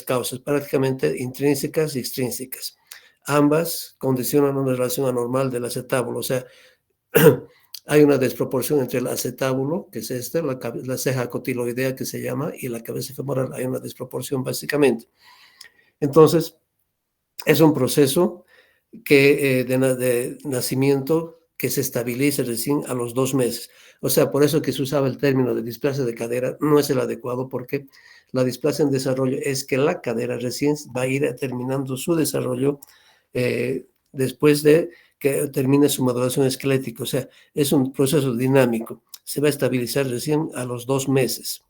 causas, prácticamente intrínsecas y extrínsecas. Ambas condicionan una relación anormal del acetábulo, o sea, hay una desproporción entre el acetábulo, que es la ceja cotiloidea que se llama, y la cabeza femoral. Hay una desproporción básicamente. Entonces, es un proceso de nacimiento que se estabiliza recién a los 2 meses. O sea, por eso que se usaba el término de displasia de cadera, no es el adecuado, porque la displasia en desarrollo es que la cadera recién va a ir terminando su desarrollo después de que termine su maduración esquelética. O sea, es un proceso dinámico. Se va a estabilizar recién a los 2 meses.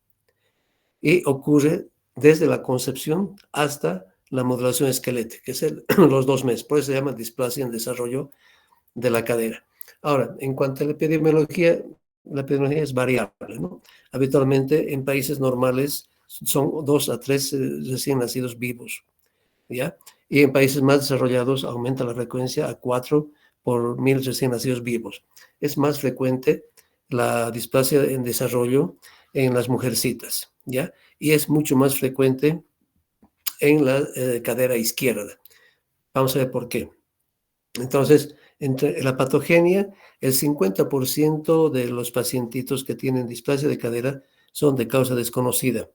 Y ocurre desde la concepción hasta la modulación esquelética, que es los 2 meses. Por eso se llama displasia en desarrollo de la cadera. Ahora, en cuanto a la epidemiología es variable, ¿no? Habitualmente en países normales son 2 a 3 recién nacidos vivos, ¿ya? Y en países más desarrollados aumenta la frecuencia a 4 por 1000 recién nacidos vivos. Es más frecuente la displasia en desarrollo en las mujercitas, ¿ya? Y es mucho más frecuente en la cadera izquierda. Vamos a ver por qué. Entonces, entre la patogenia, el 50% de los pacientitos que tienen displasia de cadera son de causa desconocida.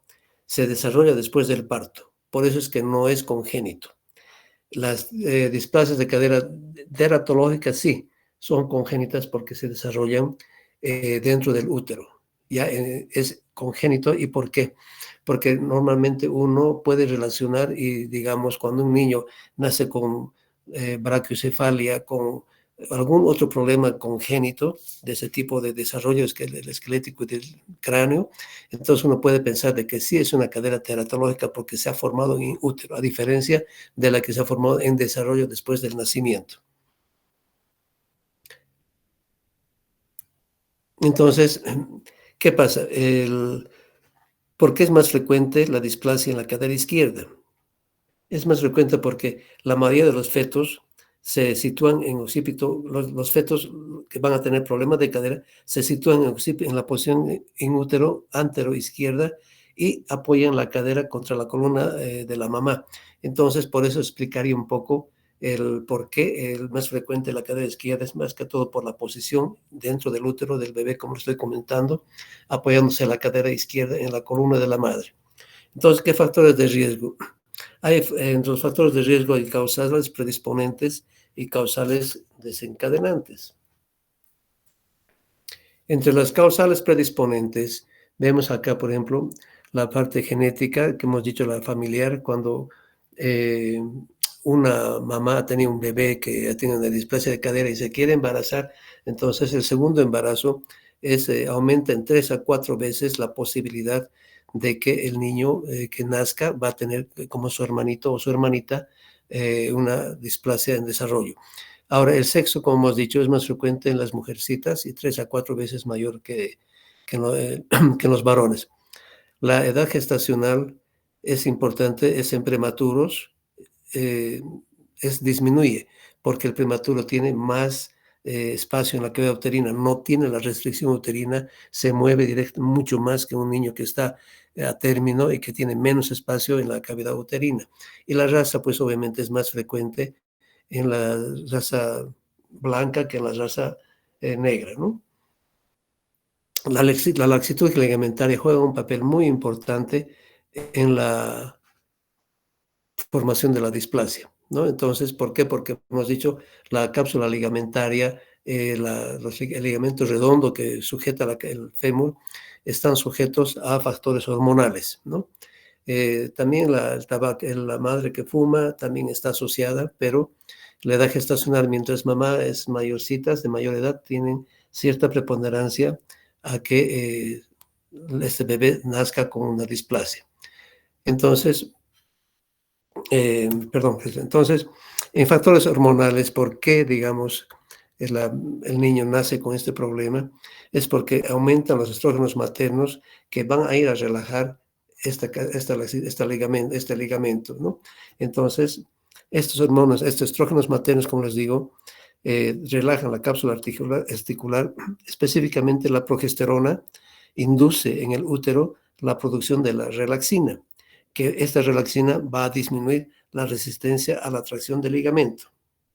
Se desarrolla después del parto. Por eso es que no es congénito. Las displasias de cadera teratológicas sí, son congénitas porque se desarrollan dentro del útero. Ya es congénito. ¿Y por qué? Porque normalmente uno puede relacionar y, digamos, cuando un niño nace con braquiocefalia, con algún otro problema congénito de ese tipo de desarrollo esquelético y del cráneo, entonces uno puede pensar de que sí es una cadera teratológica porque se ha formado en útero, a diferencia de la que se ha formado en desarrollo después del nacimiento. Entonces, ¿qué pasa? ¿Por qué es más frecuente la displasia en la cadera izquierda? Es más frecuente porque la mayoría de los fetos se sitúan en occipito, los fetos que van a tener problemas de cadera se sitúan en la posición en útero antero-izquierda y apoyan la cadera contra la columna de la mamá. Entonces, por eso explicaría un poco el por qué el más frecuente la cadera izquierda es más que todo por la posición dentro del útero del bebé, como lo estoy comentando, apoyándose la cadera izquierda en la columna de la madre. Entonces, ¿qué factores de riesgo? Entre los factores de riesgo hay causales predisponentes y causales desencadenantes. Entre las causales predisponentes, vemos acá, por ejemplo, la parte genética, que hemos dicho, la familiar, cuando una mamá tiene un bebé que tiene una displasia de cadera y se quiere embarazar, entonces el segundo embarazo aumenta en 3 a 4 veces la posibilidad de que el niño que nazca va a tener como su hermanito o su hermanita una displasia en desarrollo. Ahora, el sexo, como hemos dicho, es más frecuente en las mujercitas y 3 a 4 veces mayor que en los varones. La edad gestacional es importante, es en prematuros, disminuye, porque el prematuro tiene más espacio en la cavidad uterina, no tiene la restricción uterina, se mueve mucho más que un niño que está a término y que tiene menos espacio en la cavidad uterina. Y la raza, pues obviamente es más frecuente en la raza blanca que en la raza negra, ¿no? La laxitud ligamentaria juega un papel muy importante en la formación de la displasia, ¿no? Entonces, ¿por qué? Porque hemos dicho la cápsula ligamentaria, el ligamento redondo que sujeta el fémur, están sujetos a factores hormonales, ¿no? También la madre que fuma también está asociada, pero la edad gestacional, mientras mamá es mayorcitas, de mayor edad, tienen cierta preponderancia a que este bebé nazca con una displasia. Entonces, entonces, en factores hormonales, ¿por qué, digamos, el niño nace con este problema? Es porque aumentan los estrógenos maternos que van a ir a relajar este ligamento, ¿no? Entonces, estos hormonas, estos estrógenos maternos, como les digo, relajan la cápsula articular, específicamente la progesterona, induce en el útero la producción de la relaxina. que esta relaxina va a disminuir la resistencia a la tracción del ligamento,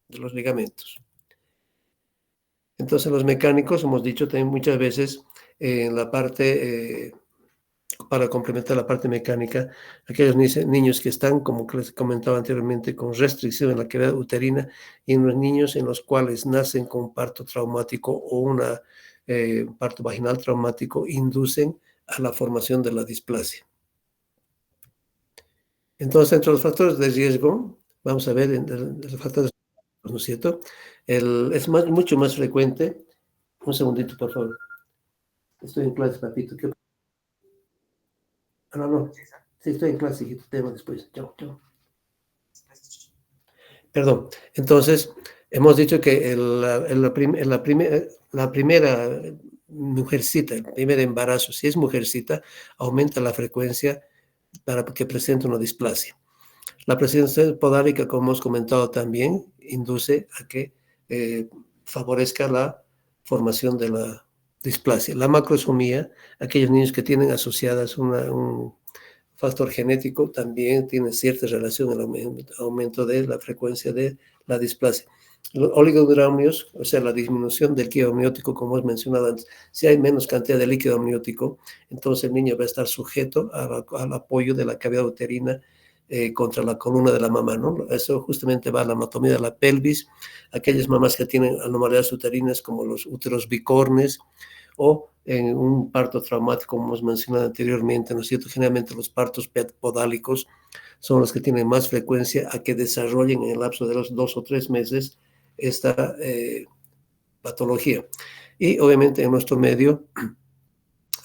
de los ligamentos. Entonces, los mecánicos, hemos dicho también muchas veces, en la parte, para complementar la parte mecánica, aquellos niños que están, como les comentaba anteriormente, con restricción en la cavidad uterina y en los niños en los cuales nacen con parto traumático o una parto vaginal traumático, inducen a la formación de la displasia. Entonces, entre los factores de riesgo, vamos a ver, los factores, ¿no es cierto? Es mucho más frecuente. Un segundito, por favor. Estoy en clase, papito. No, no. Sí, estoy en clase, hijito. Te veo después. Chao, chao. Perdón. Entonces, hemos dicho que la primera mujercita, el primer embarazo, si es mujercita, aumenta la frecuencia para que presente una displasia. La presencia podálica, como hemos comentado también, induce a que favorezca la formación de la displasia. La macrosomía, aquellos niños que tienen asociadas un factor genético, también tiene cierta relación en el aumento de la frecuencia de la displasia. Los oligodromios, o sea, la disminución del líquido amniótico, como hemos mencionado antes, si hay menos cantidad de líquido amniótico, entonces el niño va a estar sujeto al apoyo de la cavidad uterina contra la columna de la mamá, ¿no? Eso justamente va a la anatomía de la pelvis, aquellas mamás que tienen anomalías uterinas como los úteros bicornes o en un parto traumático, como hemos mencionado anteriormente, ¿no es cierto? Generalmente los partos podálicos son los que tienen más frecuencia a que desarrollen en el lapso de los 2 o 3 meses esta patología. Y obviamente en nuestro medio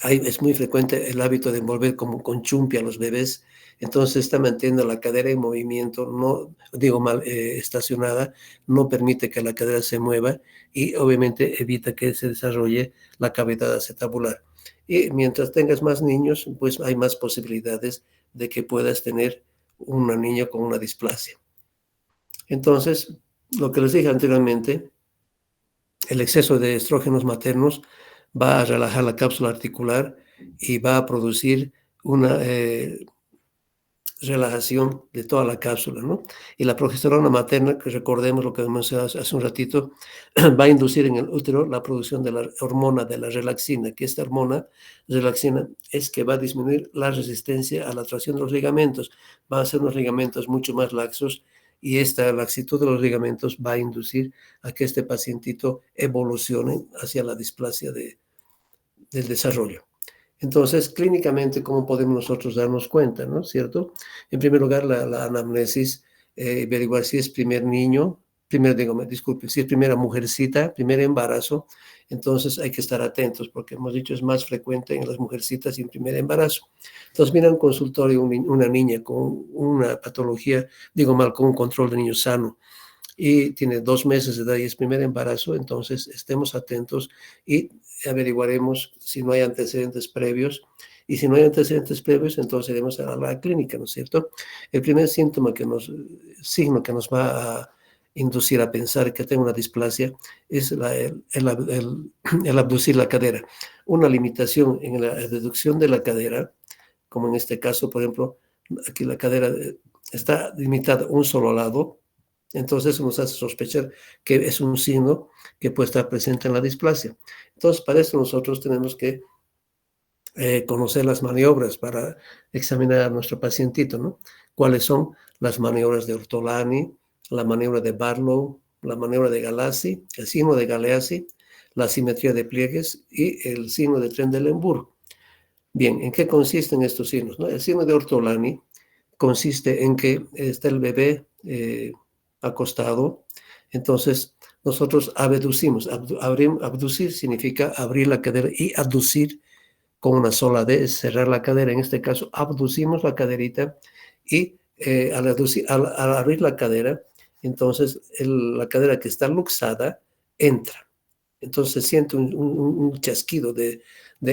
es muy frecuente el hábito de envolver como con chumpi a los bebés, entonces está manteniendo la cadera en movimiento, no digo mal, estacionada, no permite que la cadera se mueva y obviamente evita que se desarrolle la cavidad acetabular. Y mientras tengas más niños, pues hay más posibilidades de que puedas tener una niña con una displasia. Entonces, lo que les dije anteriormente, el exceso de estrógenos maternos va a relajar la cápsula articular y va a producir una relajación de toda la cápsula, ¿no? Y la progesterona materna, que recordemos lo que mencioné hace un ratito, va a inducir en el útero la producción de la hormona de la relaxina, que esta hormona, relaxina, es que va a disminuir la resistencia a la tracción de los ligamentos, va a hacer unos ligamentos mucho más laxos y esta laxitud de los ligamentos va a inducir a que este pacientito evolucione hacia la displasia del desarrollo. Entonces, clínicamente, ¿cómo podemos nosotros darnos cuenta, no es cierto? En primer lugar, la anamnesis, averiguar si es primer niño, disculpe, si es primera mujercita, primer embarazo, entonces hay que estar atentos, porque hemos dicho es más frecuente en las mujercitas y en primer embarazo. Entonces, mira un consultorio una niña con una patología, con un control de niño sano, y tiene 2 meses de edad y es primer embarazo, entonces estemos atentos y averiguaremos si no hay antecedentes previos. Y si no hay antecedentes previos, entonces iremos a la clínica, ¿no es cierto? El primer signo que nos va a inducir a pensar que tengo una displasia es el abducir la cadera. Una limitación en la deducción de la cadera, como en este caso, por ejemplo, aquí la cadera está limitada a un solo lado, entonces eso nos hace sospechar que es un signo que puede estar presente en la displasia. Entonces, para eso nosotros tenemos que conocer las maniobras para examinar a nuestro pacientito, ¿no? ¿Cuáles son las maniobras de Ortolani, la maniobra de Barlow, la maniobra de Galassi, el signo de Galeazzi, la simetría de pliegues y el signo de Trendelenburg? Bien, ¿en qué consisten estos signos, no? El signo de Ortolani consiste en que está el bebé acostado, entonces nosotros abducimos. Abducir significa abrir la cadera y abducir con una sola D, es cerrar la cadera. En este caso, abducimos la caderita y al abrir la cadera, entonces la cadera que está luxada entra. Entonces se siente un chasquido de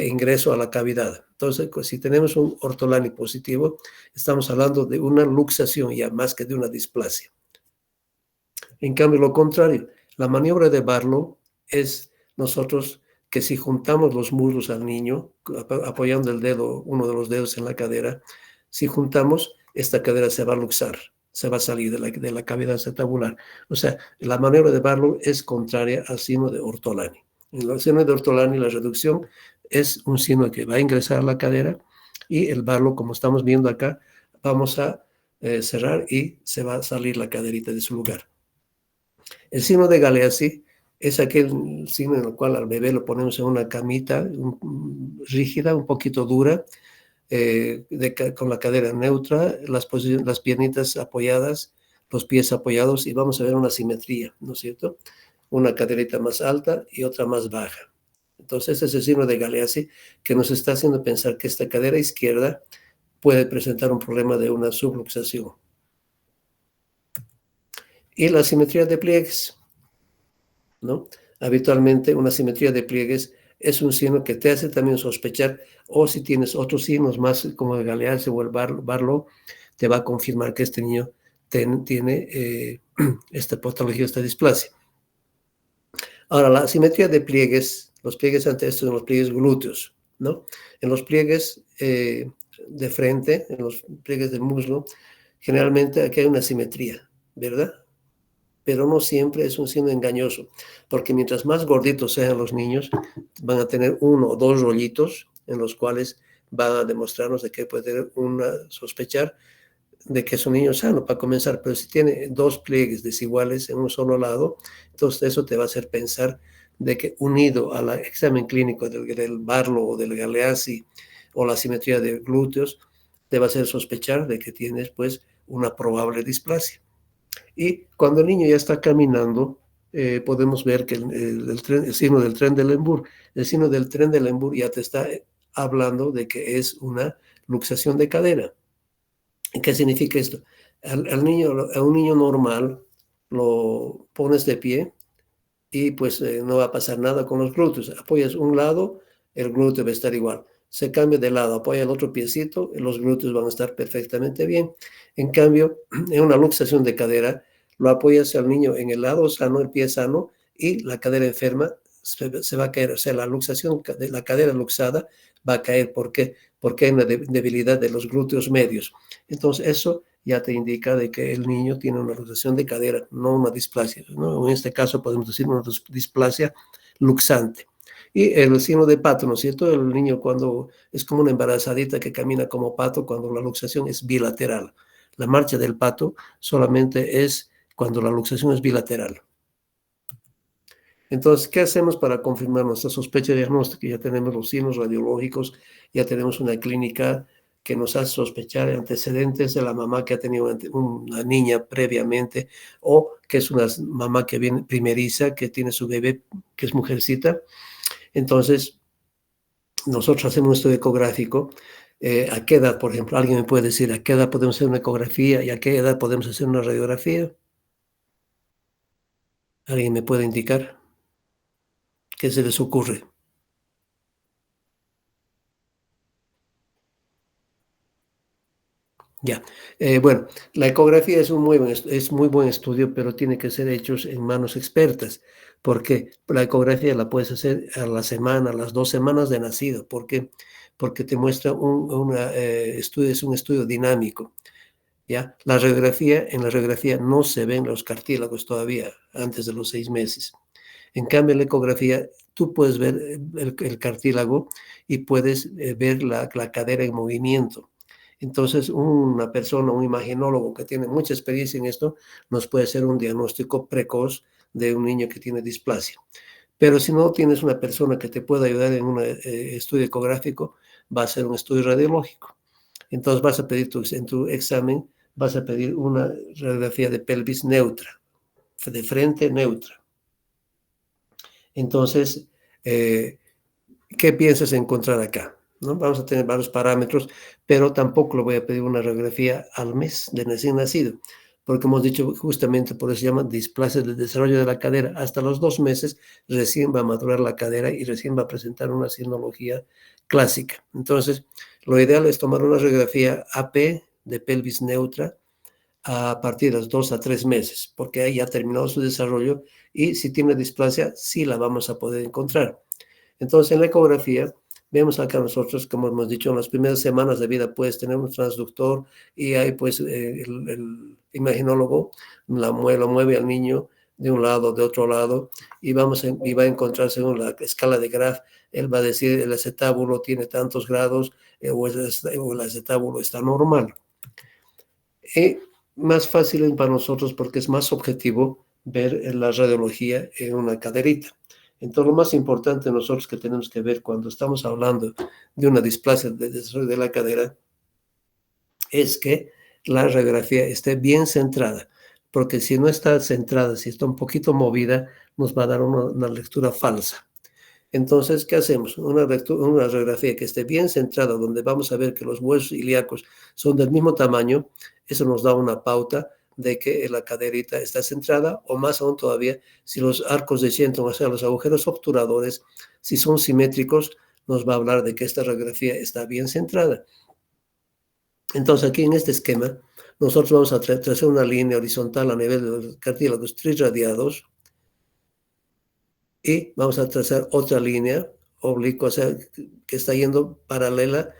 ingreso a la cavidad. Entonces, si tenemos un Ortolani positivo, estamos hablando de una luxación ya más que de una displasia. En cambio, lo contrario, la maniobra de Barlow es nosotros que si juntamos los muslos al niño, apoyando el dedo, uno de los dedos en la cadera, Si juntamos, esta cadera se va a luxar, se va a salir de la cavidad acetabular. O sea, la maniobra de Barlow es contraria al signo de Ortolani. En el signo de Ortolani, la reducción es un signo que va a ingresar a la cadera, y el Barlow, como estamos viendo acá, vamos a cerrar y se va a salir la caderita de su lugar. El signo de Galeazzi es aquel signo en el cual al bebé lo ponemos en una camita rígida, un poquito dura, con la cadera neutra, las piernitas apoyadas, los pies apoyados, y vamos a ver una simetría, ¿no es cierto? Una caderita más alta y otra más baja. Entonces, ese es el signo de Galeazzi, que nos está haciendo pensar que esta cadera izquierda puede presentar un problema de una subluxación. Y la simetría de pliegues, ¿no? Habitualmente una simetría de pliegues es un signo que te hace también sospechar, o si tienes otros signos más como el Galeazzi o el Barlow, te va a confirmar que este niño tiene esta patología, esta displasia. Ahora, la simetría de pliegues, los pliegues ante esto son los pliegues glúteos, ¿no? En los pliegues de frente, en los pliegues del muslo, generalmente aquí hay una simetría, ¿verdad? Pero no siempre es un signo engañoso, porque mientras más gorditos sean los niños, van a tener uno o dos rollitos en los cuales van a demostrarnos de que puede tener sospechar de que es un niño sano para comenzar, pero si tiene dos pliegues desiguales en un solo lado, entonces eso te va a hacer pensar de que unido al examen clínico del Barlow o del Galeazzi o la simetría de glúteos, te va a hacer sospechar de que tienes pues una probable displasia. Y cuando el niño ya está caminando, podemos ver que el signo del Trendelenburg, el signo del Trendelenburg ya te está hablando de que es una luxación de cadera. ¿Qué significa esto? A un niño normal lo pones de pie y pues no va a pasar nada con los glúteos. Apoyas un lado, el glúteo va a estar igual. Se cambia de lado, apoya el otro piecito, los glúteos van a estar perfectamente bien. En cambio, en una luxación de cadera, lo apoyas al niño en el lado sano, el pie sano, y la cadera enferma se va a caer. O sea, la luxación de la cadera luxada va a caer. ¿Por qué? Porque hay una debilidad de los glúteos medios. Entonces, eso ya te indica de que el niño tiene una luxación de cadera, no una displasia, ¿no? En este caso podemos decir una displasia luxante. Y el signo de pato, ¿no es cierto? El niño cuando es como una embarazadita que camina como pato, cuando la luxación es bilateral. La marcha del pato solamente es cuando la luxación es bilateral. Entonces, ¿qué hacemos para confirmar nuestra sospecha diagnóstica? Ya tenemos los signos radiológicos, ya tenemos una clínica que nos hace sospechar antecedentes de la mamá que ha tenido una niña previamente, o que es una mamá que viene primeriza, que tiene su bebé, que es mujercita. Entonces, nosotros hacemos un estudio ecográfico. ¿A qué edad, por ejemplo? ¿Alguien me puede decir a qué edad podemos hacer una ecografía y a qué edad podemos hacer una radiografía? ¿Alguien me puede indicar qué se les ocurre? Ya. Bueno, la ecografía es es muy buen estudio, pero tiene que ser hecho en manos expertas, porque la ecografía la puedes hacer a la semana, a las 2 semanas de nacido. ¿Por qué? Porque te muestra estudio, es un estudio dinámico. ¿Ya? En la radiografía no se ven los cartílagos todavía antes de los 6 meses. En cambio, en la ecografía tú puedes ver el cartílago y puedes ver la cadera en movimiento. Entonces, una persona, un imaginólogo que tiene mucha experiencia en esto, nos puede hacer un diagnóstico precoz de un niño que tiene displasia. Pero si no tienes una persona que te pueda ayudar en un estudio ecográfico, va a ser un estudio radiológico. Entonces vas a pedir en tu examen, vas a pedir una radiografía de pelvis neutra, de frente neutra. Entonces, ¿qué piensas encontrar acá? ¿No? Vamos a tener varios parámetros, pero tampoco le voy a pedir una radiografía al mes de recién nacido, porque hemos dicho justamente por eso se llama displasia del desarrollo de la cadera. Hasta los 2 meses recién va a madurar la cadera y recién va a presentar una sinología clásica. Entonces, lo ideal es tomar una radiografía AP de pelvis neutra a partir de los 2 a 3 meses, porque ahí ya ha terminado su desarrollo, y si tiene displasia, sí la vamos a poder encontrar. Entonces, en la ecografía Vemos acá nosotros, como hemos dicho, en las primeras semanas de vida, puedes tener un transductor y ahí pues el imaginólogo lo mueve al niño de un lado, de otro lado, y y va a encontrar según la escala de Graf, él va a decir el acetábulo tiene tantos grados o el acetábulo está normal. Y más fácil para nosotros porque es más objetivo ver la radiología en una caderita. Entonces, lo más importante nosotros que tenemos que ver cuando estamos hablando de una displasia de desarrollo de la cadera es que la radiografía esté bien centrada, porque si no está centrada, si está un poquito movida, nos va a dar una lectura falsa. Entonces, ¿qué hacemos? Una radiografía que esté bien centrada, donde vamos a ver que los huesos ilíacos son del mismo tamaño, eso nos da una pauta de que la caderita está centrada, o más aún todavía, si los arcos de Shenton, o sea, los agujeros obturadores, si son simétricos, nos va a hablar de que esta radiografía está bien centrada. Entonces, aquí en este esquema, nosotros vamos a trazar una línea horizontal a nivel de los cartílagos trirradiados, y vamos a trazar otra línea oblicua, o sea, que está yendo paralela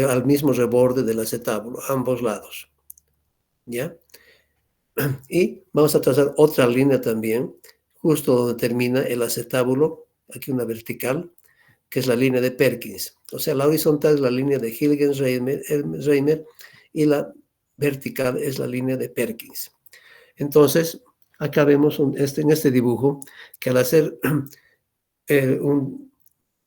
al mismo reborde del acetábulo, ambos lados, ¿ya? Y vamos a trazar otra línea también, justo donde termina el acetábulo, aquí una vertical, que es la línea de Perkins. O sea, la horizontal es la línea de Hilgen-Reimer y la vertical es la línea de Perkins. Entonces, acá vemos en este dibujo que al hacer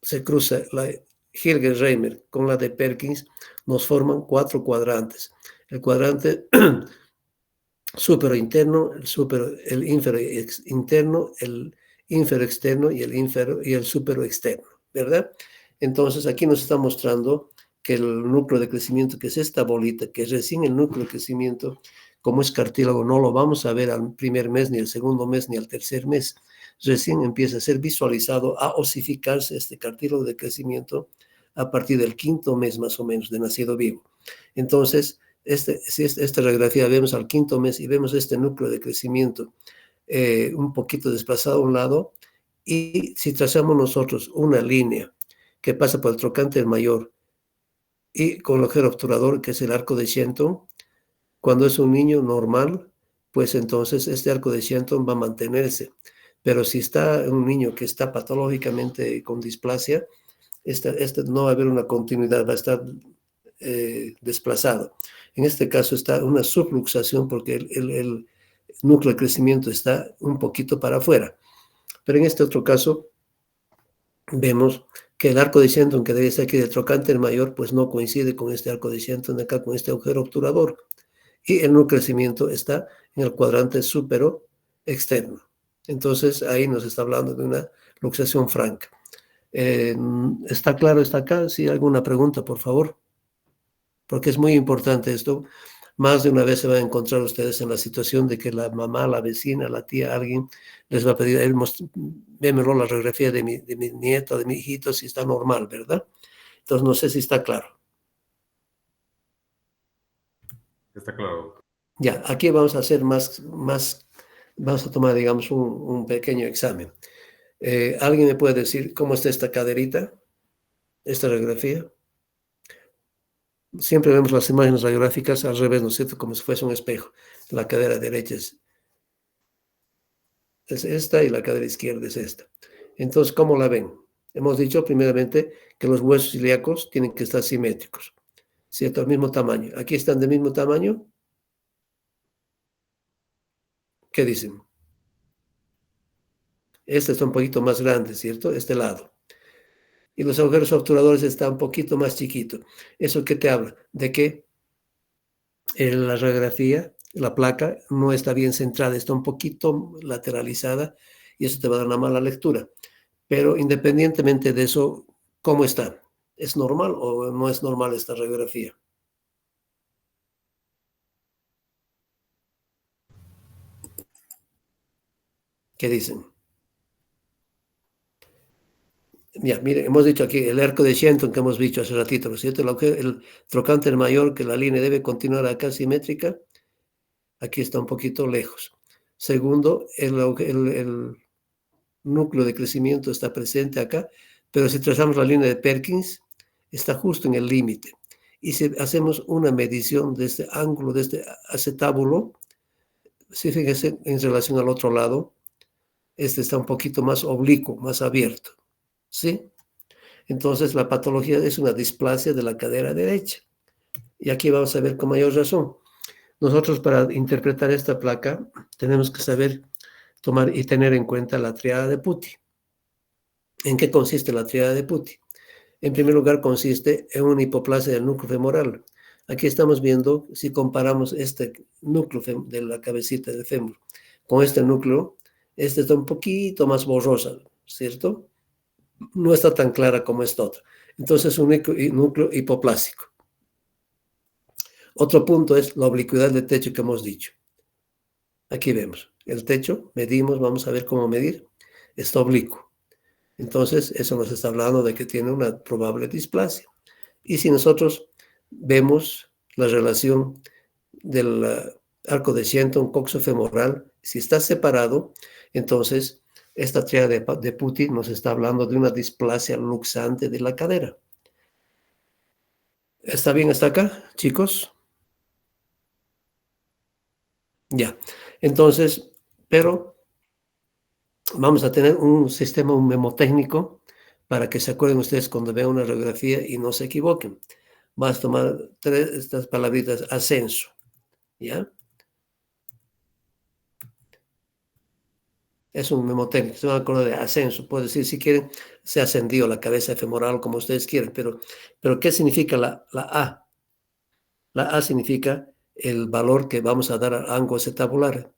se cruza la Hilger-Reimer con la de Perkins, nos forman 4 cuadrantes. El cuadrante supero interno, el infero interno, el infero externo y el supero externo, ¿verdad? Entonces aquí nos está mostrando que el núcleo de crecimiento, que es esta bolita, que es recién el núcleo de crecimiento, como es cartílago, no lo vamos a ver al primer mes, ni al segundo mes, ni al tercer mes. Recién empieza a ser visualizado, a osificarse este cartílago de crecimiento a partir del 5.º mes más o menos de nacido vivo. Entonces, si esta radiografía vemos al 5.º mes y vemos este núcleo de crecimiento un poquito desplazado a un lado, y si trazamos nosotros una línea que pasa por el trocánter mayor y con el agujero obturador, que es el arco de Shenton, cuando es un niño normal, pues entonces este arco de Shenton va a mantenerse. Pero si está un niño que está patológicamente con displasia, no va a haber una continuidad, va a estar desplazado. En este caso está una subluxación porque el núcleo de crecimiento está un poquito para afuera. Pero en este otro caso vemos que el arco de Shenton que debe estar aquí del trocánter mayor, pues no coincide con este arco de Shenton de acá, con este agujero obturador. Y el núcleo de crecimiento está en el cuadrante súpero externo. Entonces ahí nos está hablando de una luxación franca. ¿Está claro? ¿Está acá? ¿Sí? ¿Alguna pregunta, por favor? Porque es muy importante esto. Más de una vez se van a encontrar ustedes en la situación de que la mamá, la vecina, la tía, alguien les va a pedir, vémelo la radiografía de mi nieto, de mi hijito, si está normal, ¿verdad? Entonces no sé si está claro. Está claro. Ya, aquí vamos a hacer vamos a tomar, digamos, un pequeño examen. ¿Alguien me puede decir cómo está esta caderita, esta radiografía? Siempre vemos las imágenes radiográficas al revés, ¿no es cierto? Como si fuese un espejo. La cadera derecha es esta y la cadera izquierda es esta. Entonces, ¿cómo la ven? Hemos dicho primeramente que los huesos ilíacos tienen que estar simétricos, ¿cierto? Al mismo tamaño. ¿Aquí están del mismo tamaño? ¿Qué dicen? Este está un poquito más grande, ¿cierto? Este lado. Y los agujeros obturadores están un poquito más chiquitos. ¿Eso qué te habla? De que la radiografía, la placa, no está bien centrada, está un poquito lateralizada y eso te va a dar una mala lectura. Pero independientemente de eso, ¿cómo está? ¿Es normal o no es normal esta radiografía? ¿Qué dicen? Ya, mire, hemos dicho aquí el arco de Shenton que hemos dicho hace ratito, ¿no es cierto? El trocánter mayor, que la línea debe continuar acá simétrica, aquí está un poquito lejos. Segundo, el núcleo de crecimiento está presente acá, Pero si trazamos la línea de Perkins, está justo en el límite. Y si hacemos una medición de este ángulo, de este acetábulo, si fíjense en relación al otro lado, este está un poquito más oblicuo, más abierto, ¿sí? Entonces la patología es una displasia de la cadera derecha. Y aquí vamos a ver con mayor razón. Nosotros para interpretar esta placa tenemos que saber tomar y tener en cuenta la triada de Putti. ¿En qué consiste la triada de Putti? En primer lugar, consiste en una hipoplasia del núcleo femoral. Aquí estamos viendo, si comparamos este núcleo de la cabecita del fémur con este núcleo, este está un poquito más borrosa, ¿cierto? No está tan clara como esta otra. Entonces, un núcleo hipoplásico. Otro punto es la oblicuidad del techo que hemos dicho. Aquí vemos el techo, medimos, vamos a ver cómo medir, está oblicuo. Entonces, eso nos está hablando de que tiene una probable displasia. Y si nosotros vemos la relación del arco de Shenton coxofemoral, si está separado, entonces esta triada de Putti nos está hablando de una displasia luxante de la cadera. ¿Está bien hasta acá, chicos? Ya. Entonces, pero vamos a tener un sistema, un memotécnico, para que se acuerden ustedes cuando vean una radiografía y no se equivoquen. Vas a tomar estas palabritas, ascenso, ¿ya? Es un memotécnico, se van a acordar de ascenso. Puede decir, si quieren, se ascendió la cabeza femoral, como ustedes quieren, pero ¿qué significa la A? La A significa el valor que vamos a dar al ángulo acetabular.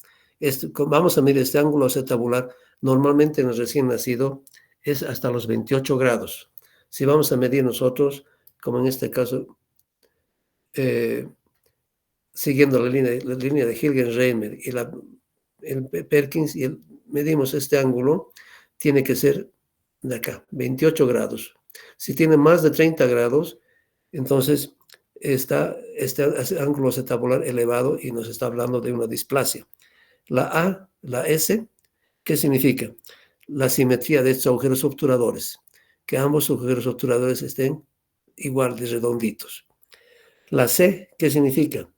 Vamos a medir este ángulo acetabular, normalmente en el recién nacido es hasta los 28 grados. Si vamos a medir nosotros, como en este caso, siguiendo la línea de Hilgenreimer y el Perkins, y medimos este ángulo, tiene que ser de acá, 28 grados. Si tiene más de 30 grados, entonces está este ángulo acetabular elevado y nos está hablando de una displasia. La A, la S, ¿qué significa? La simetría de estos agujeros obturadores, que ambos agujeros obturadores estén igual de redonditos. La C, ¿qué significa?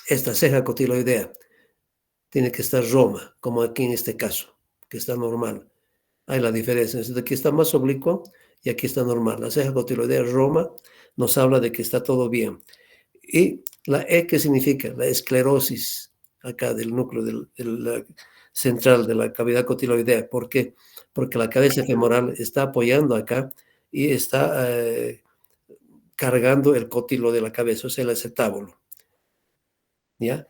Esta ceja cotiloidea tiene que estar roma, como aquí en este caso, que está normal. Hay la diferencia. Aquí está más oblicuo y aquí está normal. La ceja cotiloidea roma nos habla de que está todo bien. Y la E, ¿qué significa? La esclerosis acá del núcleo central de la cavidad cotiloidea. ¿Por qué? Porque la cabeza femoral está apoyando acá y está cargando el cótilo de la cabeza, o sea, el acetábulo. ¿Ya?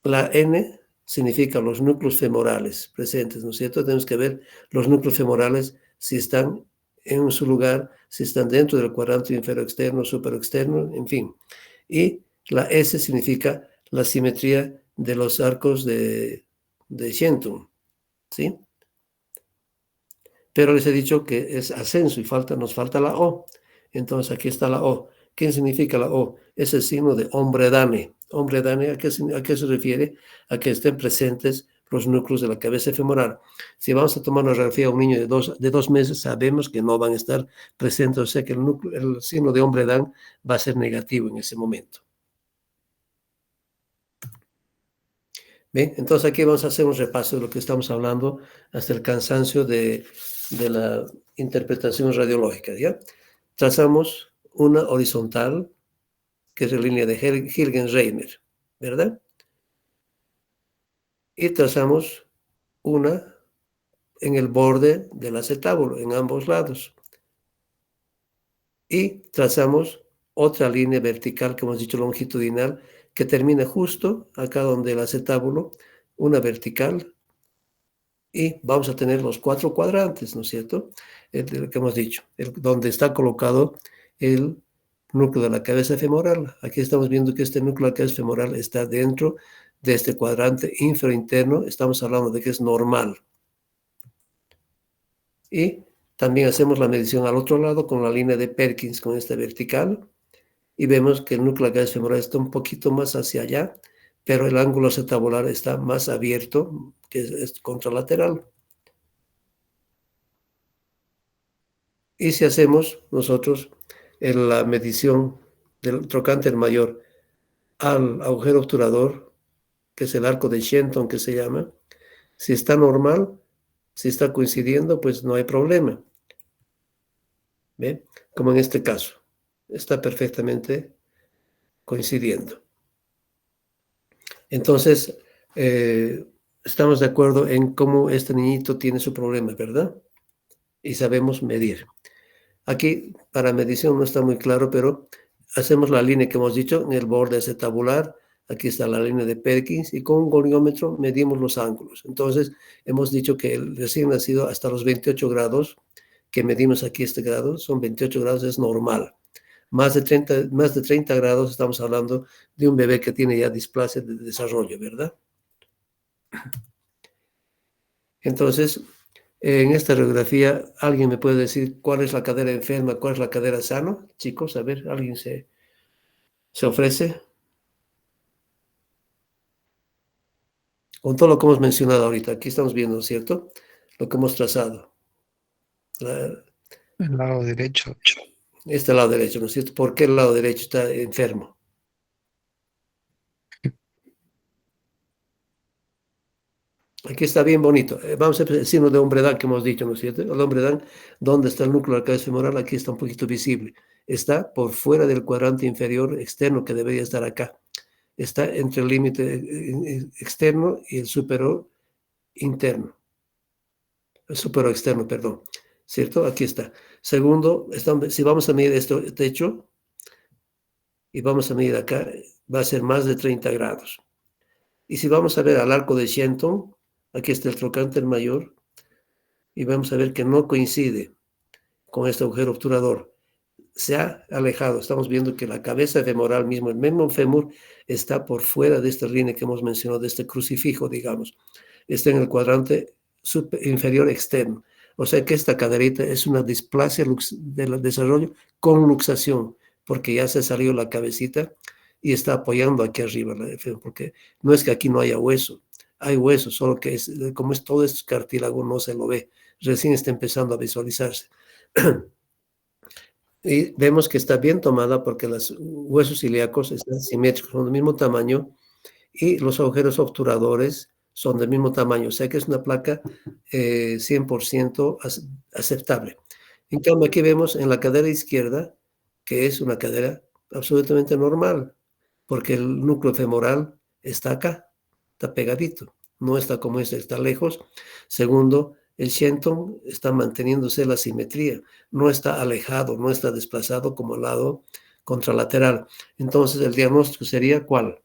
La N significa los núcleos femorales presentes, ¿no es cierto? Tenemos que ver los núcleos femorales si están en su lugar, si están dentro del cuadrante inferior externo, superior externo, en fin. Y la S significa la simetría de los arcos de Shenton, ¿sí? Pero les he dicho que es ascenso y nos falta la O. Entonces aquí está la O. ¿Qué significa la O? Es el signo de hombre dane. Hombre dane, ¿a qué se refiere? A que estén presentes los núcleos de la cabeza femoral. Si vamos a tomar una radiografía a un niño de dos meses, sabemos que no van a estar presentes, o sea que el signo de hombre dan va a ser negativo en ese momento. Bien, entonces aquí vamos a hacer un repaso de lo que estamos hablando hasta el cansancio de la interpretación radiológica, ¿ya? Trazamos una horizontal, que es la línea de Hilgenreimer, ¿verdad? Y trazamos una en el borde del acetábulo, en ambos lados. Y trazamos otra línea vertical, que hemos dicho longitudinal, que termina justo acá donde el acetábulo, una vertical, y vamos a tener los 4 cuadrantes, ¿no es cierto? El que hemos dicho, donde está colocado el núcleo de la cabeza femoral. Aquí estamos viendo que este núcleo de la cabeza femoral está dentro de este cuadrante infrainterno. Estamos hablando de que es normal. Y también hacemos la medición al otro lado con la línea de Perkins, con esta vertical, y vemos que el núcleo de la cabeza femoral está un poquito más hacia allá, pero el ángulo acetabular está más abierto, que es contralateral. Y si hacemos nosotros en la medición del trocánter mayor al agujero obturador, que es el arco de Shenton que se llama, si está normal, si está coincidiendo, pues no hay problema. ¿Ve? Como en este caso, está perfectamente coincidiendo. Entonces, estamos de acuerdo en cómo este niñito tiene su problema, ¿verdad? Y sabemos medir. Aquí, para medición no está muy claro, pero hacemos la línea que hemos dicho en el borde acetabular. Aquí está la línea de Perkins y con un goniómetro medimos los ángulos. Entonces, hemos dicho que el recién nacido hasta los 28 grados, que medimos aquí este grado, son 28 grados, es normal. Más de 30 grados, estamos hablando de un bebé que tiene ya displasia de desarrollo, ¿verdad? Entonces, en esta radiografía, ¿alguien me puede decir cuál es la cadera enferma, cuál es la cadera sana? Chicos, a ver, ¿alguien se ofrece? Con todo lo que hemos mencionado ahorita, aquí estamos viendo, ¿cierto? Lo que hemos trazado. El lado derecho. Este lado derecho, ¿no es cierto? ¿Por qué el lado derecho está enfermo? Aquí está bien bonito. Vamos a ver el signo de hombredad que hemos dicho, ¿no es cierto? El hombredad, ¿dónde está el núcleo de la cabeza femoral? Aquí está un poquito visible. Está por fuera del cuadrante inferior externo que debería estar acá. Está entre el límite externo y el superior interno. El superior externo, perdón. ¿Cierto? Aquí está. Segundo, si vamos a medir este techo y vamos a medir acá, va a ser más de 30 grados. Y si vamos a ver al arco de Shenton, aquí está el trocánter mayor, y vamos a ver que no coincide con este agujero obturador. Se ha alejado. Estamos viendo que la cabeza femoral mismo, el mismo fémur, está por fuera de esta línea que hemos mencionado, de este crucifijo, digamos. Está en el cuadrante inferior externo. O sea que esta caderita es una displasia del desarrollo con luxación, porque ya se salió la cabecita y está apoyando aquí arriba, porque no es que aquí no haya hueso, hay hueso, solo que como es todo este cartílago no se lo ve, recién está empezando a visualizarse. Y vemos que está bien tomada porque los huesos ilíacos están simétricos, son del mismo tamaño y los agujeros obturadores son del mismo tamaño, o sea que es una placa 100% aceptable. En cambio, aquí vemos en la cadera izquierda que es una cadera absolutamente normal, porque el núcleo femoral está acá, está pegadito, no está como este, está lejos. Segundo, el Shenton está manteniéndose la simetría, no está alejado, no está desplazado como el lado contralateral. Entonces, el diagnóstico sería ¿cuál?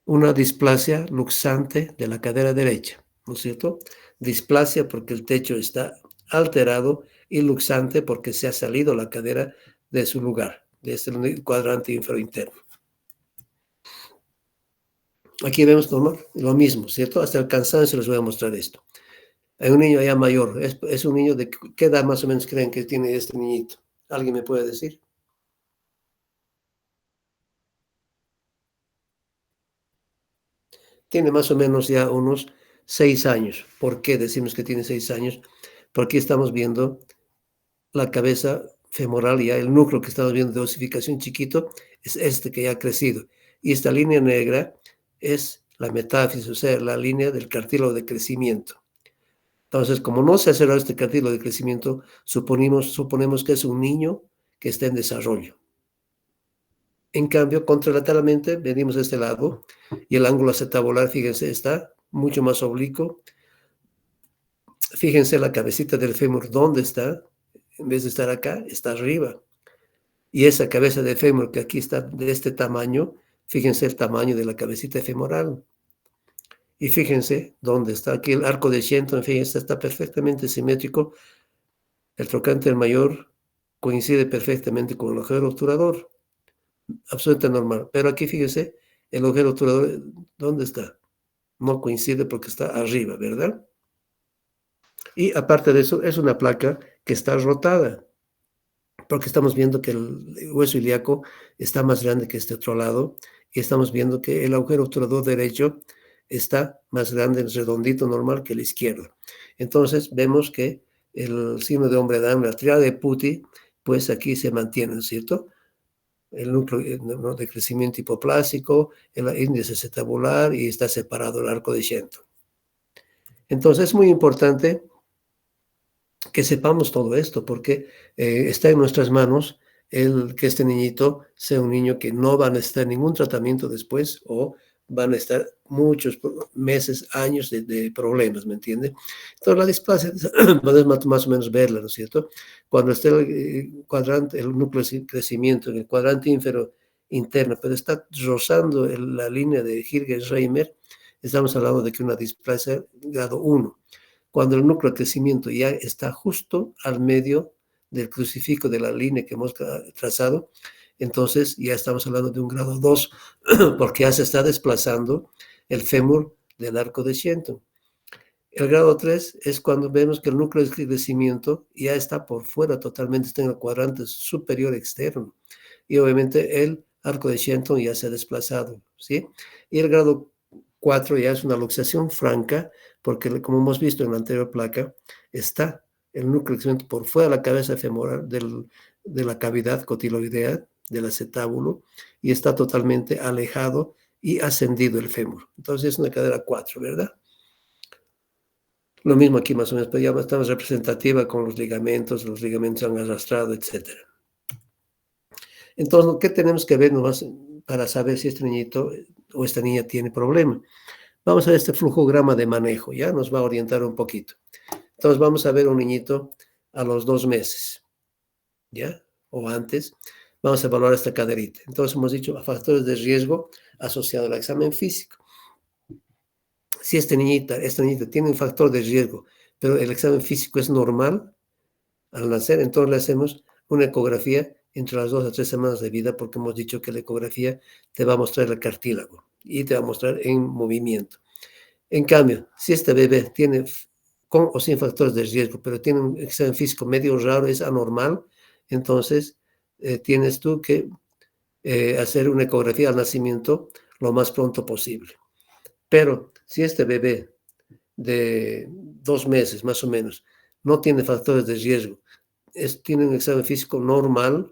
Una displasia luxante de la cadera derecha, ¿no es cierto? Displasia porque el techo está alterado y luxante porque se ha salido la cadera de su lugar, de este cuadrante inferior. Aquí vemos lo mismo, ¿cierto? Hasta el cansancio les voy a mostrar esto. Hay un niño ya mayor, es un niño de qué edad más o menos creen que tiene este niñito. ¿Alguien me puede decir? Tiene más o menos ya unos 6 años. ¿Por qué decimos que tiene 6 años? Porque estamos viendo la cabeza femoral, ya el núcleo que estamos viendo de osificación chiquito, es este que ya ha crecido. Y esta línea negra es la metáfisis, o sea, la línea del cartílago de crecimiento. Entonces, como no se ha cerrado este cartílago de crecimiento, suponemos que es un niño que está en desarrollo. En cambio, contralateralmente, venimos a este lado y el ángulo acetabular, fíjense, está mucho más oblicuo. Fíjense la cabecita del fémur, ¿dónde está? En vez de estar acá, está arriba. Y esa cabeza de fémur que aquí está de este tamaño, fíjense el tamaño de la cabecita femoral. Y fíjense dónde está aquí el arco de Shenton, fíjense, está perfectamente simétrico. El trocánter mayor coincide perfectamente con el agujero obturador, absolutamente normal. Pero aquí fíjense, el agujero obturador, ¿dónde está? No coincide porque está arriba, ¿verdad? Y aparte de eso, es una placa que está rotada, porque estamos viendo que el hueso ilíaco está más grande que este otro lado, y estamos viendo que el agujero obturador derecho está más grande, redondito, normal que el izquierdo. Entonces vemos que el signo de hombre Adán, la triada de Putti, pues aquí se mantiene, ¿no es cierto? El núcleo ¿no? de crecimiento hipoplásico, el índice acetabular y está separado el arco de Shenton. Entonces es muy importante que sepamos todo esto, porque está en nuestras manos que este niñito sea un niño que no va a necesitar ningún tratamiento después o van a estar muchos meses, años de problemas, ¿me entiende? Entonces la displasia, podemos más o menos verla, ¿no es cierto? Cuando está el cuadrante, el núcleo de crecimiento en el cuadrante inferior interno, pero está rozando la línea de Hirsch-Reimer, estamos hablando de que una displasia grado 1. Cuando el núcleo de crecimiento ya está justo al medio del crucifijo de la línea que hemos trazado, entonces ya estamos hablando de un grado 2, porque ya se está desplazando el fémur del arco de Shenton. El grado 3 es cuando vemos que el núcleo de crecimiento ya está por fuera totalmente, está en el cuadrante superior externo. Y obviamente el arco de Shenton ya se ha desplazado, ¿sí? Y el grado 4 ya es una luxación franca, porque como hemos visto en la anterior placa, está el núcleo de crecimiento por fuera de la cabeza femoral de la cavidad cotiloidea del acetábulo y está totalmente alejado y ascendido el fémur. Entonces es una cadera 4, ¿verdad? Lo mismo aquí más o menos, pero ya estamos representativa con los ligamentos han arrastrado, etc. Entonces, ¿qué tenemos que ver nomás para saber si este niñito o esta niña tiene problema? Vamos a ver este flujograma de manejo, ya nos va a orientar un poquito. Entonces vamos a ver un niñito a los 2 meses, ¿ya? O antes, vamos a evaluar esta caderita. Entonces hemos dicho factores de riesgo asociados al examen físico. Si esta niñita tiene un factor de riesgo, pero el examen físico es normal al nacer, entonces le hacemos una ecografía entre las 2 a 3 semanas de vida, porque hemos dicho que la ecografía te va a mostrar el cartílago y te va a mostrar en movimiento. En cambio, si este bebé tiene con o sin factores de riesgo, pero tiene un examen físico medio raro, es anormal, entonces tienes tú que hacer una ecografía al nacimiento lo más pronto posible. Pero si este bebé de 2 meses más o menos no tiene factores de riesgo, tiene un examen físico normal,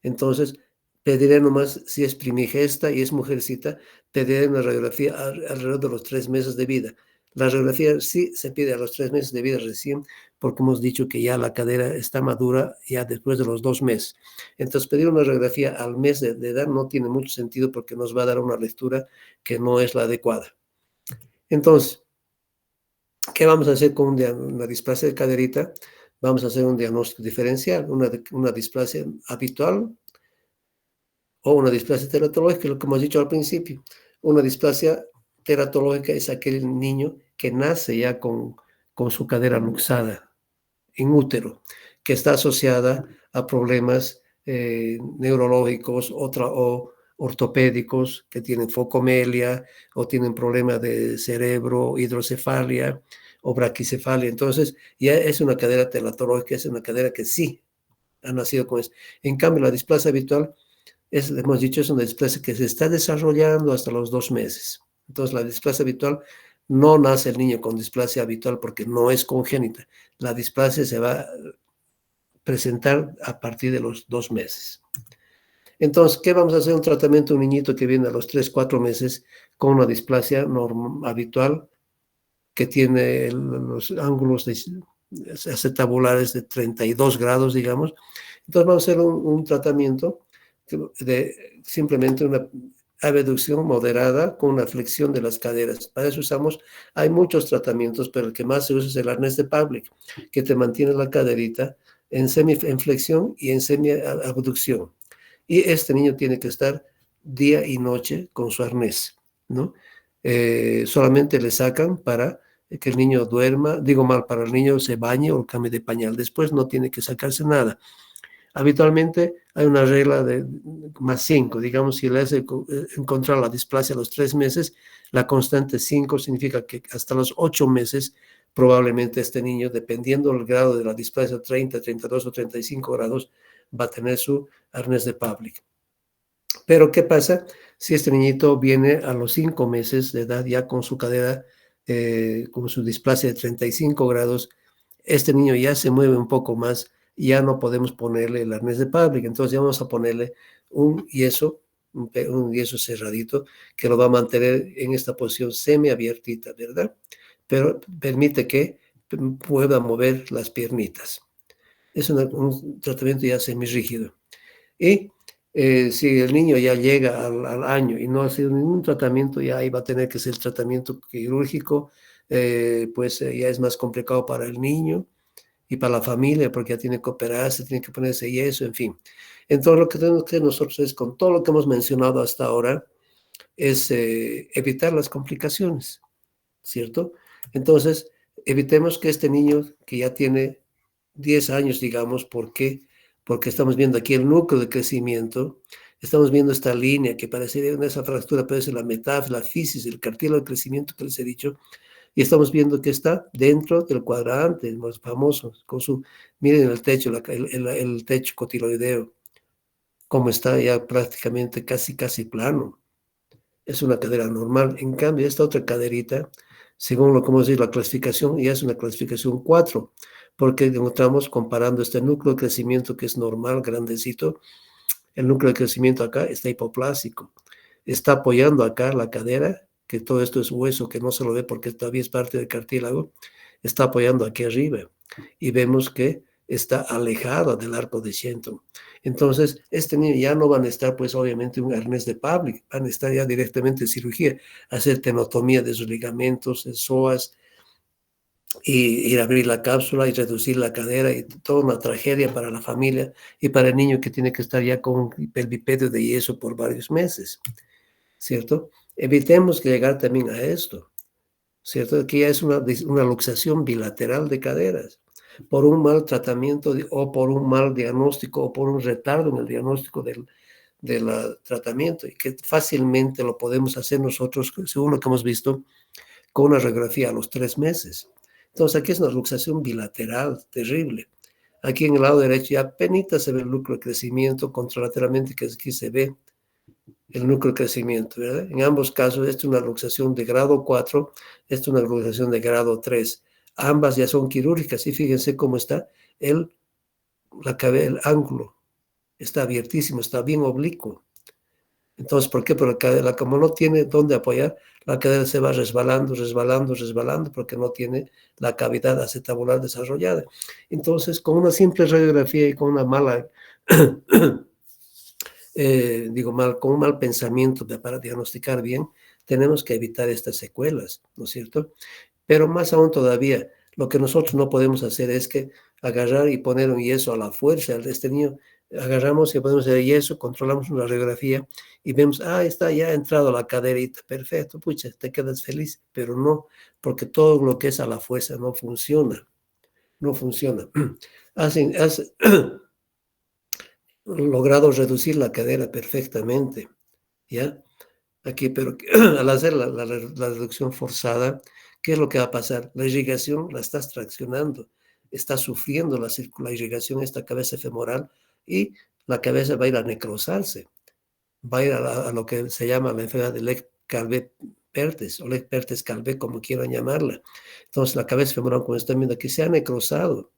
entonces pediré nomás, si es primigesta y es mujercita, pediré una radiografía alrededor de los 3 meses de vida. La radiografía sí se pide a los 3 meses de vida recién, porque hemos dicho que ya la cadera está madura ya después de los 2 meses. Entonces, pedir una radiografía al mes de edad no tiene mucho sentido porque nos va a dar una lectura que no es la adecuada. Entonces, ¿qué vamos a hacer con una displasia de caderita? Vamos a hacer un diagnóstico diferencial, una displasia habitual o una displasia teratológica, lo que hemos dicho al principio. Una displasia teratológica es aquel niño que nace ya con su cadera luxada en útero, que está asociada a problemas neurológicos o ortopédicos, que tienen focomelia o tienen problemas de cerebro, hidrocefalia o braquicefalia. Entonces, ya es una cadera teratológica, es una cadera que sí ha nacido con eso. En cambio, la displasia habitual hemos dicho, es una displasia que se está desarrollando hasta los 2 meses. Entonces, la displasia habitual, no nace el niño con displasia habitual porque no es congénita. La displasia se va a presentar a partir de los 2 meses. Entonces, ¿qué vamos a hacer? Un tratamiento a un niñito que viene a los 3, 4 meses con una displasia habitual que tiene los ángulos acetabulares de 32 grados, digamos. Entonces, vamos a hacer un tratamiento de simplemente una abducción moderada con una flexión de las caderas. Para eso hay muchos tratamientos, pero el que más se usa es el arnés de Pavlik, que te mantiene la caderita en semiflexión y en semi-abducción. Y este niño tiene que estar día y noche con su arnés, ¿no? Solamente le sacan para que el niño duerma, para el niño se bañe o cambie de pañal. Después no tiene que sacarse nada. Habitualmente hay una regla de más 5, digamos, si le hace encontrar la displasia a los 3 meses, la constante 5 significa que hasta los 8 meses probablemente este niño, dependiendo del grado de la displasia, 30, 32 o 35 grados, va a tener su arnés de Pavlik. Pero, ¿qué pasa si este niñito viene a los 5 meses de edad ya con su cadera, con su displasia de 35 grados? Este niño ya se mueve un poco más, ya no podemos ponerle el arnés de Pavlik, entonces ya vamos a ponerle un yeso, un yeso cerradito, que lo va a mantener en esta posición semiabiertita, ¿verdad? Pero permite que pueda mover las piernitas. Es un tratamiento ya semirrígido. Y si el niño ya llega al año y no ha sido ningún tratamiento, ya ahí va a tener que ser tratamiento quirúrgico, pues ya es más complicado para el niño y para la familia, porque ya tiene que operarse, tiene que ponerse yeso, en fin. Entonces, lo que tenemos que hacer nosotros es, con todo lo que hemos mencionado hasta ahora, es evitar las complicaciones, ¿cierto? Entonces, evitemos que este niño que ya tiene 10 años, digamos, ¿por qué? Porque estamos viendo aquí el núcleo de crecimiento, estamos viendo esta línea que parecería en esa fractura, parece la metáfora, la fisis, el cartílago de crecimiento que les he dicho, y estamos viendo que está dentro del cuadrante, más famoso, con su, miren el techo, el techo cotiloideo, como está ya prácticamente casi plano. Es una cadera normal. En cambio, esta otra caderita, según lo que vamos a decir, la clasificación, ya es una clasificación 4, porque encontramos comparando este núcleo de crecimiento que es normal, grandecito, el núcleo de crecimiento acá está hipoplásico, está apoyando acá la cadera, que todo esto es hueso, que no se lo ve porque todavía es parte del cartílago, está apoyando aquí arriba, y vemos que está alejado del arco de Shenton. Entonces, este niño ya no van a estar, pues obviamente, un arnés de Pavlik, van a estar ya directamente en cirugía, hacer tenotomía de sus ligamentos, de psoas, y ir a abrir la cápsula y reducir la cadera, y toda una tragedia para la familia y para el niño que tiene que estar ya con un pelvipedio de yeso por varios meses, ¿cierto? Evitemos llegar también a esto, ¿cierto? Que ya es una luxación bilateral de caderas por un mal tratamiento o por un mal diagnóstico o por un retardo en el diagnóstico del tratamiento, y que fácilmente lo podemos hacer nosotros, según lo que hemos visto, con una radiografía a los 3 meses. Entonces aquí es una luxación bilateral terrible. Aquí en el lado derecho ya apenas se ve el núcleo de crecimiento, contralateralmente que aquí se ve el núcleo de crecimiento, ¿verdad? En ambos casos, esta es una luxación de grado 4, esta es una luxación de grado 3. Ambas ya son quirúrgicas y fíjense cómo está el, el ángulo. Está abiertísimo, está bien oblicuo. Entonces, ¿por qué? Porque la cadera, como no tiene dónde apoyar, la cadera se va resbalando, resbalando, resbalando, porque no tiene la cavidad acetabular desarrollada. Entonces, con una simple radiografía y con una mala, con un mal pensamiento para diagnosticar bien, tenemos que evitar estas secuelas, ¿no es cierto? Pero más aún todavía, lo que nosotros no podemos hacer es que agarrar y poner un yeso a la fuerza de este niño. Agarramos y ponemos el yeso, controlamos una radiografía y vemos, está ya entrado la caderita, perfecto, pucha, te quedas feliz, pero no, porque todo lo que es a la fuerza no funciona, no funciona. Has logrado reducir la cadera perfectamente, ¿ya? Aquí, pero al hacer la reducción forzada, ¿qué es lo que va a pasar? La irrigación la estás traccionando, está sufriendo la irrigación esta cabeza femoral, y la cabeza va a ir a necrosarse, va a ir a lo que se llama la enfermedad de Lech-Calvé-Pertes o Lech-Pertes-Calvé, como quieran llamarla. Entonces la cabeza femoral, como están viendo aquí, se ha necrosado,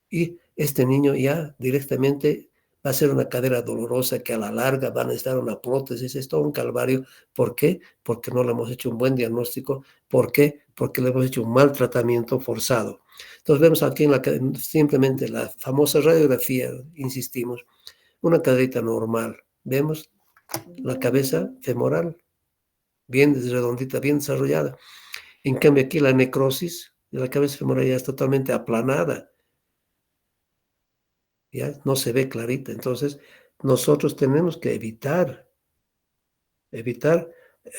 y este niño ya directamente va a ser una cadera dolorosa que a la larga van a necesitar una prótesis. Es todo un calvario. ¿Por qué? Porque no le hemos hecho un buen diagnóstico. ¿Por qué? Porque le hemos hecho un mal tratamiento forzado. Entonces vemos aquí simplemente la famosa radiografía, insistimos, una caderita normal. Vemos la cabeza femoral bien redondita, bien desarrollada. En cambio aquí la necrosis de la cabeza femoral ya es totalmente aplanada, ya no se ve clarita. Entonces, nosotros tenemos que evitar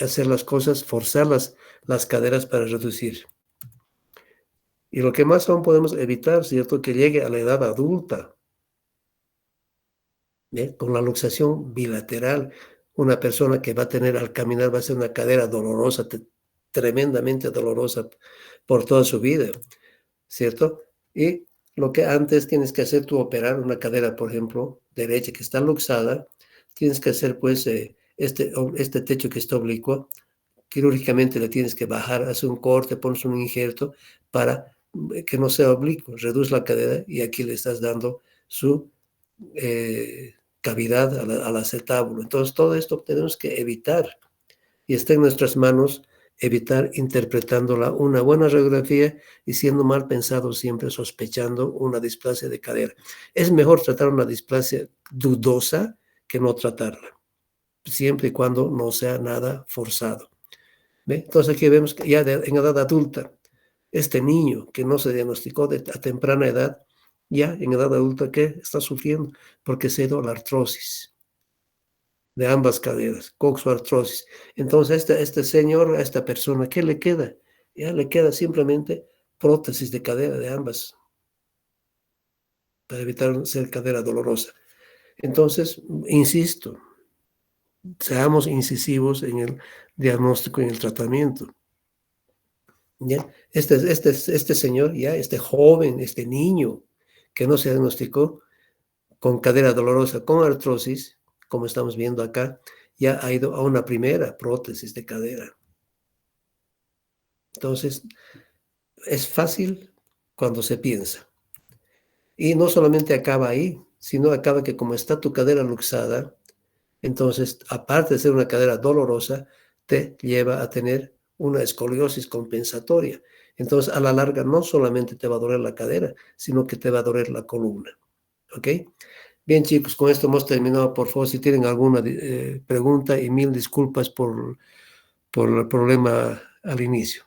hacer las cosas, forzar las caderas para reducir. Y lo que más aún podemos evitar, ¿cierto? Que llegue a la edad adulta, ¿eh? Con la luxación bilateral. Una persona que va a tener al caminar va a ser una cadera dolorosa, tremendamente dolorosa por toda su vida, ¿cierto? Y lo que antes tienes que hacer tú, operar una cadera, por ejemplo, derecha que está luxada, tienes que hacer pues este techo que está oblicuo, quirúrgicamente le tienes que bajar, hacer un corte, pones un injerto para que no sea oblicuo, reduce la cadera y aquí le estás dando su cavidad al acetábulo. Entonces todo esto tenemos que evitar y está en nuestras manos evitar interpretándola una buena radiografía y siendo mal pensado siempre sospechando una displasia de cadera. Es mejor tratar una displasia dudosa que no tratarla, siempre y cuando no sea nada forzado. ¿Ve? Entonces aquí vemos que ya en edad adulta, este niño que no se diagnosticó a temprana edad, ya en edad adulta, ¿qué? Está sufriendo porque se ha ido a la artrosis de ambas caderas, coxoartrosis. Entonces, este señor, a esta persona, ¿qué le queda? Ya le queda simplemente prótesis de cadera de ambas para evitar ser cadera dolorosa. Entonces, insisto, seamos incisivos en el diagnóstico y en el tratamiento. ¿Ya? Este señor, ya, este joven, este niño que no se diagnosticó con cadera dolorosa, con artrosis, como estamos viendo acá, ya ha ido a una primera prótesis de cadera. Entonces, es fácil cuando se piensa. Y no solamente acaba ahí, sino acaba que como está tu cadera luxada, entonces, aparte de ser una cadera dolorosa, te lleva a tener una escoliosis compensatoria. Entonces, a la larga, no solamente te va a doler la cadera, sino que te va a doler la columna. ¿Ok? Bien, chicos, con esto hemos terminado. Por favor, si tienen alguna pregunta, y mil disculpas por el problema al inicio.